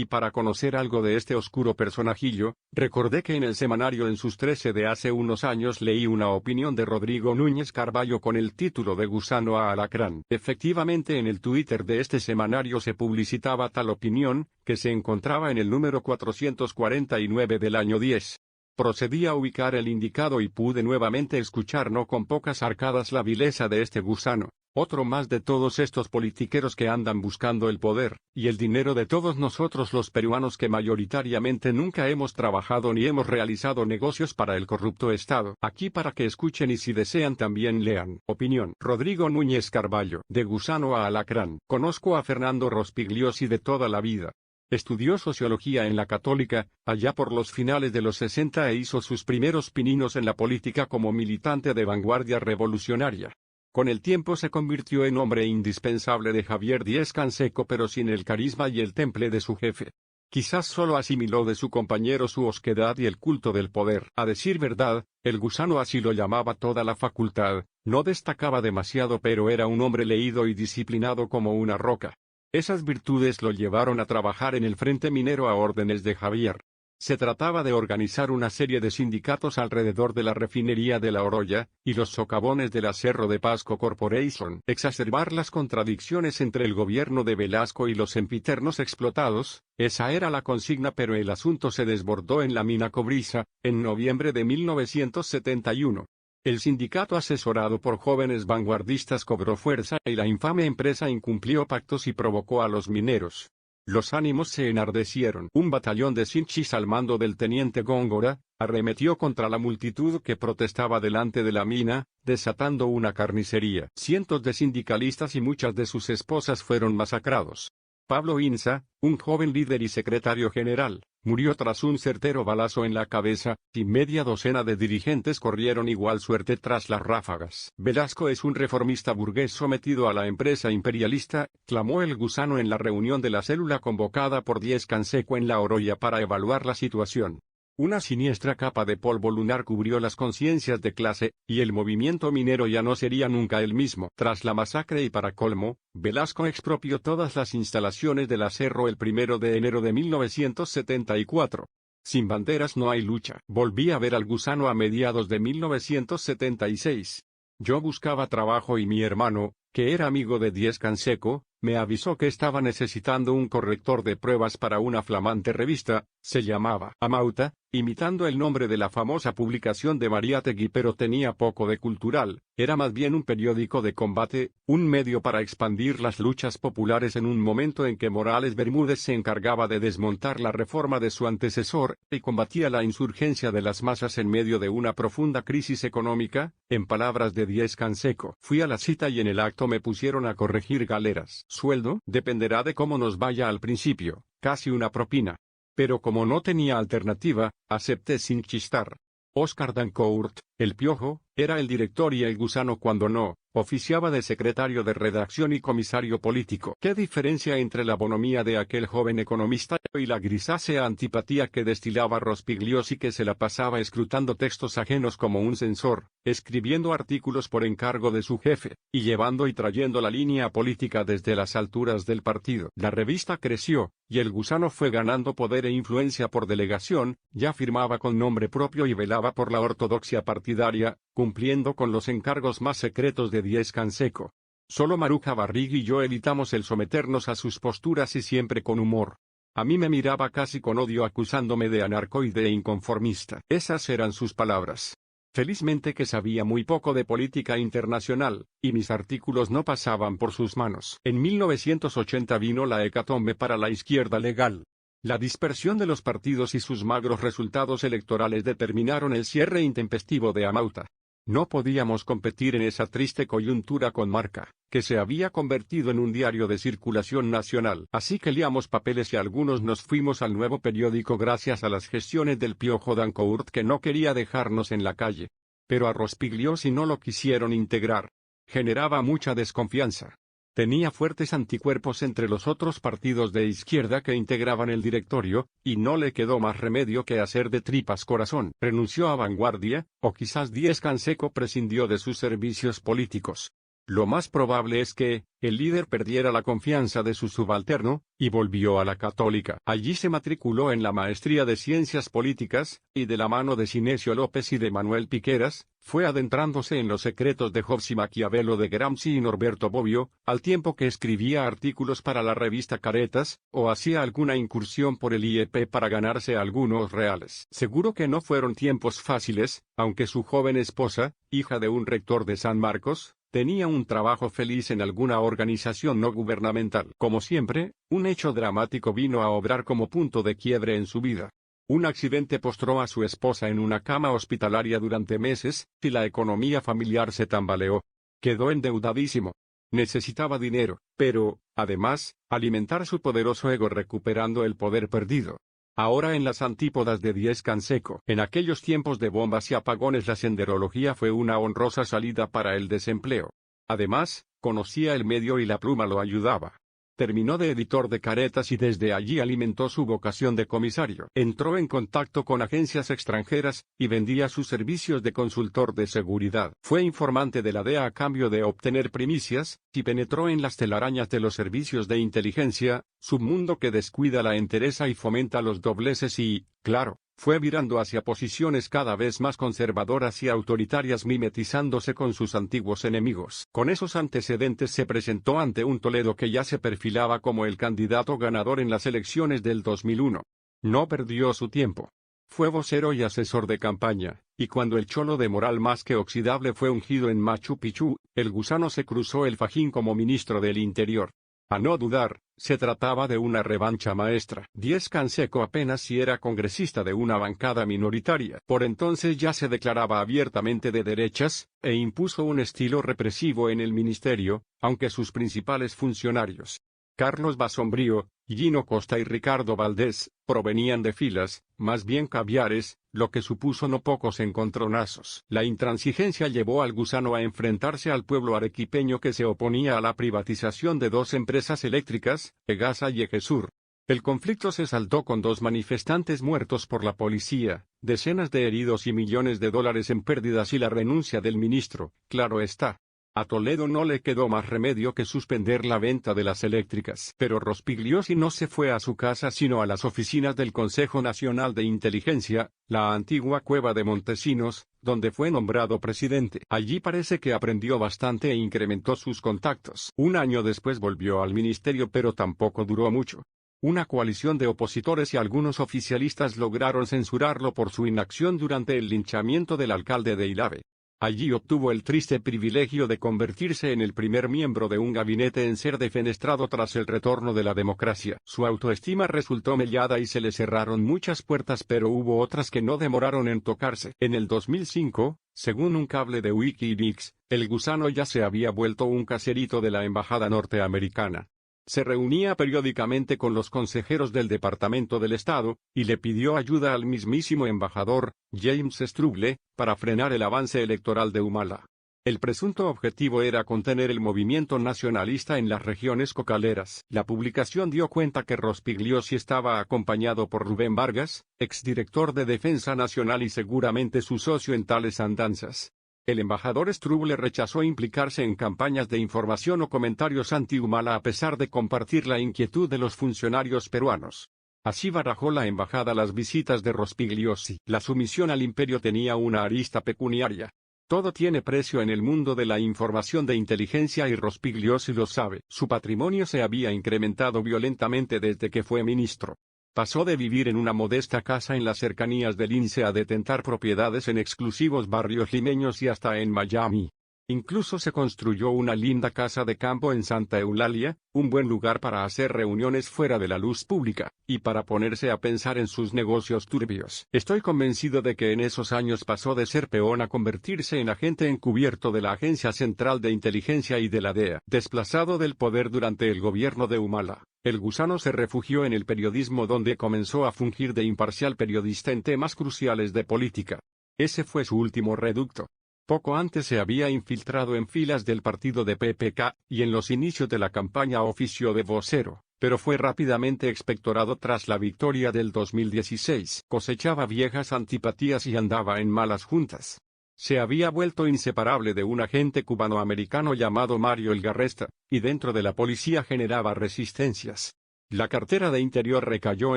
Y para conocer algo de este oscuro personajillo, recordé que en el semanario En sus 13 de hace unos años leí una opinión de Rodrigo Núñez Carballo con el título de Gusano a Alacrán. Efectivamente, en el Twitter de este semanario se publicitaba tal opinión, que se encontraba en el número 449 del año 10. Procedí a ubicar el indicado y pude nuevamente escuchar no con pocas arcadas la vileza de este gusano. Otro más de todos estos politiqueros que andan buscando el poder, y el dinero de todos nosotros los peruanos que mayoritariamente nunca hemos trabajado ni hemos realizado negocios para el corrupto Estado. Aquí para que escuchen y si desean también lean. Opinión. Rodrigo Núñez Carballo. De Gusano a Alacrán. Conozco a Fernando Rospigliosi de toda la vida. Estudió sociología en la Católica, allá por los finales de los 60 e hizo sus primeros pininos en la política como militante de vanguardia revolucionaria. Con el tiempo se convirtió en hombre indispensable de Javier Díez-Canseco pero sin el carisma y el temple de su jefe. Quizás solo asimiló de su compañero su osquedad y el culto del poder. A decir verdad, el gusano así lo llamaba toda la facultad, no destacaba demasiado pero era un hombre leído y disciplinado como una roca. Esas virtudes lo llevaron a trabajar en el Frente Minero a órdenes de Javier. Se trataba de organizar una serie de sindicatos alrededor de la refinería de La Oroya, y los socavones de la Cerro de Pasco Corporation. Exacerbar las contradicciones entre el gobierno de Velasco y los sempiternos explotados, esa era la consigna pero el asunto se desbordó en la mina Cobriza, en noviembre de 1971. El sindicato asesorado por jóvenes vanguardistas cobró fuerza y la infame empresa incumplió pactos y provocó a los mineros. Los ánimos se enardecieron. Un batallón de Sinchis al mando del teniente Góngora, arremetió contra la multitud que protestaba delante de la mina, desatando una carnicería. Cientos de sindicalistas y muchas de sus esposas fueron masacrados. Pablo Inza, un joven líder y secretario general, murió tras un certero balazo en la cabeza, y media docena de dirigentes corrieron igual suerte tras las ráfagas. Velasco es un reformista burgués sometido a la empresa imperialista, clamó el gusano en la reunión de la célula convocada por Díez-Canseco en La Oroya para evaluar la situación. Una siniestra capa de polvo lunar cubrió las conciencias de clase, y el movimiento minero ya no sería nunca el mismo. Tras la masacre y para colmo, Velasco expropió todas las instalaciones del acerro el 1 de enero de 1974. Sin banderas no hay lucha. Volví a ver al gusano a mediados de 1976. Yo buscaba trabajo y mi hermano, que era amigo de Díez-Canseco, me avisó que estaba necesitando un corrector de pruebas para una flamante revista, se llamaba Amauta, imitando el nombre de la famosa publicación de Mariátegui pero tenía poco de cultural, era más bien un periódico de combate, un medio para expandir las luchas populares en un momento en que Morales Bermúdez se encargaba de desmontar la reforma de su antecesor, y combatía la insurgencia de las masas en medio de una profunda crisis económica, en palabras de Díez-Canseco. Fui a la cita y en el acto me pusieron a corregir galeras. Sueldo, dependerá de cómo nos vaya al principio, casi una propina. Pero como no tenía alternativa, acepté sin chistar. Oscar Dancourt, el Piojo, era el director y el gusano cuando no, oficiaba de secretario de redacción y comisario político. ¿Qué diferencia entre la bonomía de aquel joven economista y la grisácea antipatía que destilaba Rospigliosi que se la pasaba escrutando textos ajenos como un censor, escribiendo artículos por encargo de su jefe, y llevando y trayendo la línea política desde las alturas del partido? La revista creció, y el gusano fue ganando poder e influencia por delegación, ya firmaba con nombre propio y velaba por la ortodoxia partidaria, cumpliendo con los encargos más secretos de Díez-Canseco. Solo Maruja Barriga y yo evitamos el someternos a sus posturas y siempre con humor. A mí me miraba casi con odio acusándome de anarcoide e inconformista. Esas eran sus palabras. Felizmente que sabía muy poco de política internacional, y mis artículos no pasaban por sus manos. En 1980 vino la hecatombe para la izquierda legal. La dispersión de los partidos y sus magros resultados electorales determinaron el cierre intempestivo de Amauta. No podíamos competir en esa triste coyuntura con Marca, que se había convertido en un diario de circulación nacional. Así que liamos papeles y algunos nos fuimos al nuevo periódico gracias a las gestiones del Piojo Dancourt que no quería dejarnos en la calle. Pero a Rospigliosi no lo quisieron integrar. Generaba mucha desconfianza. Tenía fuertes anticuerpos entre los otros partidos de izquierda que integraban el directorio, y no le quedó más remedio que hacer de tripas corazón. Renunció a Vanguardia, o quizás Díez-Canseco prescindió de sus servicios políticos. Lo más probable es que, el líder perdiera la confianza de su subalterno, y volvió a la Católica. Allí se matriculó en la maestría de Ciencias Políticas, y de la mano de Sinesio López y de Manuel Piqueras, fue adentrándose en los secretos de Hobbes y Maquiavelo, de Gramsci y Norberto Bobbio, al tiempo que escribía artículos para la revista Caretas, o hacía alguna incursión por el IEP para ganarse algunos reales. Seguro que no fueron tiempos fáciles, aunque su joven esposa, hija de un rector de San Marcos, tenía un trabajo feliz en alguna organización no gubernamental. Como siempre, un hecho dramático vino a obrar como punto de quiebre en su vida. Un accidente postró a su esposa en una cama hospitalaria durante meses, y la economía familiar se tambaleó. Quedó endeudadísimo. Necesitaba dinero, pero, además, alimentar su poderoso ego recuperando el poder perdido. Ahora en las antípodas de Díez Canseco. En aquellos tiempos de bombas y apagones la senderología fue una honrosa salida para el desempleo. Además, conocía el medio y la pluma lo ayudaba. Terminó de editor de Caretas y desde allí alimentó su vocación de comisario. Entró en contacto con agencias extranjeras, y vendía sus servicios de consultor de seguridad. Fue informante de la DEA a cambio de obtener primicias, y penetró en las telarañas de los servicios de inteligencia, submundo que descuida la entereza y fomenta los dobleces y, claro, fue virando hacia posiciones cada vez más conservadoras y autoritarias, mimetizándose con sus antiguos enemigos. Con esos antecedentes se presentó ante un Toledo que ya se perfilaba como el candidato ganador en las elecciones del 2001. No perdió su tiempo. Fue vocero y asesor de campaña, y cuando el cholo de moral más que oxidable fue ungido en Machu Picchu, el gusano se cruzó el fajín como ministro del Interior. A no dudar, se trataba de una revancha maestra. Díez Canseco apenas si era congresista de una bancada minoritaria. Por entonces ya se declaraba abiertamente de derechas, e impuso un estilo represivo en el ministerio, aunque sus principales funcionarios, Carlos Basombrío, Gino Costa y Ricardo Valdés, provenían de filas, más bien caviares, lo que supuso no pocos encontronazos. La intransigencia llevó al gusano a enfrentarse al pueblo arequipeño que se oponía a la privatización de dos empresas eléctricas, Egasa y Egesur. El conflicto se saldó con 2 manifestantes muertos por la policía, decenas de heridos y millones de dólares en pérdidas y la renuncia del ministro, claro está. A Toledo no le quedó más remedio que suspender la venta de las eléctricas. Pero Rospigliosi no se fue a su casa sino a las oficinas del Consejo Nacional de Inteligencia, la antigua cueva de Montesinos, donde fue nombrado presidente. Allí parece que aprendió bastante e incrementó sus contactos. Un año después volvió al ministerio, pero tampoco duró mucho. Una coalición de opositores y algunos oficialistas lograron censurarlo por su inacción durante el linchamiento del alcalde de Ilave. Allí obtuvo el triste privilegio de convertirse en el primer miembro de un gabinete en ser defenestrado tras el retorno de la democracia. Su autoestima resultó mellada y se le cerraron muchas puertas, pero hubo otras que no demoraron en tocarse. En el 2005, según un cable de Wikileaks, el gusano ya se había vuelto un caserito de la embajada norteamericana. Se reunía periódicamente con los consejeros del Departamento del Estado, y le pidió ayuda al mismísimo embajador, James Struble, para frenar el avance electoral de Humala. El presunto objetivo era contener el movimiento nacionalista en las regiones cocaleras. La publicación dio cuenta que Rospigliosi estaba acompañado por Rubén Vargas, exdirector de Defensa Nacional y seguramente su socio en tales andanzas. El embajador Struble rechazó implicarse en campañas de información o comentarios anti-Humala a pesar de compartir la inquietud de los funcionarios peruanos. Así barajó la embajada las visitas de Rospigliosi. La sumisión al imperio tenía una arista pecuniaria. Todo tiene precio en el mundo de la información de inteligencia y Rospigliosi lo sabe. Su patrimonio se había incrementado violentamente desde que fue ministro. Pasó de vivir en una modesta casa en las cercanías del Lince a detentar propiedades en exclusivos barrios limeños y hasta en Miami. Incluso se construyó una linda casa de campo en Santa Eulalia, un buen lugar para hacer reuniones fuera de la luz pública, y para ponerse a pensar en sus negocios turbios. Estoy convencido de que en esos años pasó de ser peón a convertirse en agente encubierto de la Agencia Central de Inteligencia y de la DEA. Desplazado del poder durante el gobierno de Humala, el gusano se refugió en el periodismo, donde comenzó a fungir de imparcial periodista en temas cruciales de política. Ese fue su último reducto. Poco antes se había infiltrado en filas del partido de PPK, y en los inicios de la campaña ofició de vocero, pero fue rápidamente expectorado tras la victoria del 2016. Cosechaba viejas antipatías y andaba en malas juntas. Se había vuelto inseparable de un agente cubanoamericano llamado Mario Elgarresta, y dentro de la policía generaba resistencias. La cartera de Interior recayó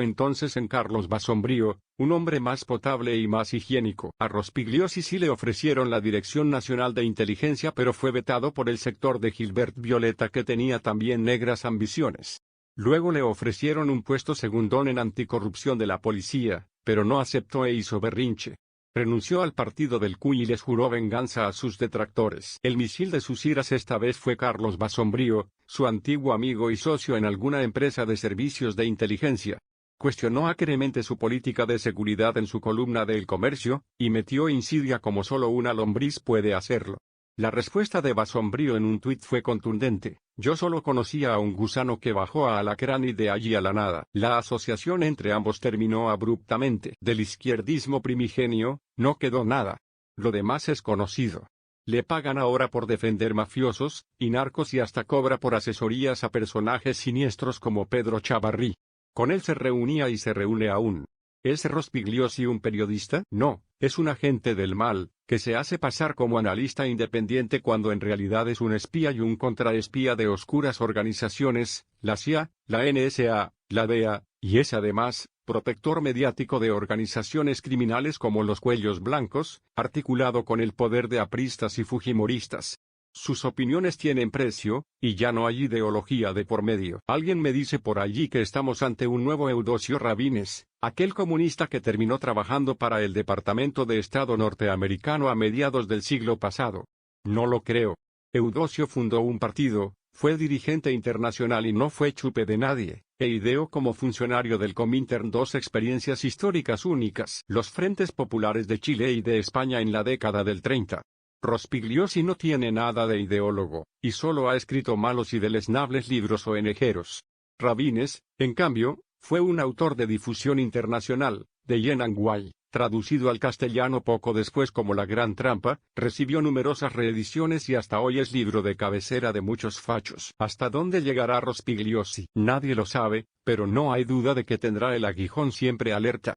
entonces en Carlos Basombrío, un hombre más potable y más higiénico. A Rospigliosi sí le ofrecieron la Dirección Nacional de Inteligencia, pero fue vetado por el sector de Gilbert Violeta, que tenía también negras ambiciones. Luego le ofrecieron un puesto segundón en anticorrupción de la policía, pero no aceptó e hizo berrinche. Renunció al partido del CUY y les juró venganza a sus detractores. El misil de sus iras esta vez fue Carlos Basombrío, su antiguo amigo y socio en alguna empresa de servicios de inteligencia. Cuestionó acremente su política de seguridad en su columna de El Comercio, y metió insidia como solo una lombriz puede hacerlo. La respuesta de Basombrío en un tuit fue contundente: yo solo conocía a un gusano que bajó a Alacrán y de allí a la nada. La asociación entre ambos terminó abruptamente. Del izquierdismo primigenio, no quedó nada. Lo demás es conocido. Le pagan ahora por defender mafiosos y narcos y hasta cobra por asesorías a personajes siniestros como Pedro Chavarrí. Con él se reunía y se reúne aún. ¿Es Rospigliosi un periodista? No, es un agente del mal, que se hace pasar como analista independiente cuando en realidad es un espía y un contraespía de oscuras organizaciones, la CIA, la NSA, la DEA, y es además protector mediático de organizaciones criminales como los Cuellos Blancos, articulado con el poder de apristas y fujimoristas. Sus opiniones tienen precio, y ya no hay ideología de por medio. Alguien me dice por allí que estamos ante un nuevo Eudosio Rabines, aquel comunista que terminó trabajando para el Departamento de Estado norteamericano a mediados del siglo pasado. No lo creo. Eudosio fundó un partido, fue dirigente internacional y no fue chupe de nadie, e ideó como funcionario del Comintern dos experiencias históricas únicas: los Frentes Populares de Chile y de España en la década del 30. Rospigliosi no tiene nada de ideólogo, y solo ha escrito malos y deleznables libros ONGeros. Rabines, en cambio, fue un autor de difusión internacional, de Yen and Wei, traducido al castellano poco después como La Gran Trampa, recibió numerosas reediciones y hasta hoy es libro de cabecera de muchos fachos. ¿Hasta dónde llegará Rospigliosi? Nadie lo sabe, pero no hay duda de que tendrá el aguijón siempre alerta.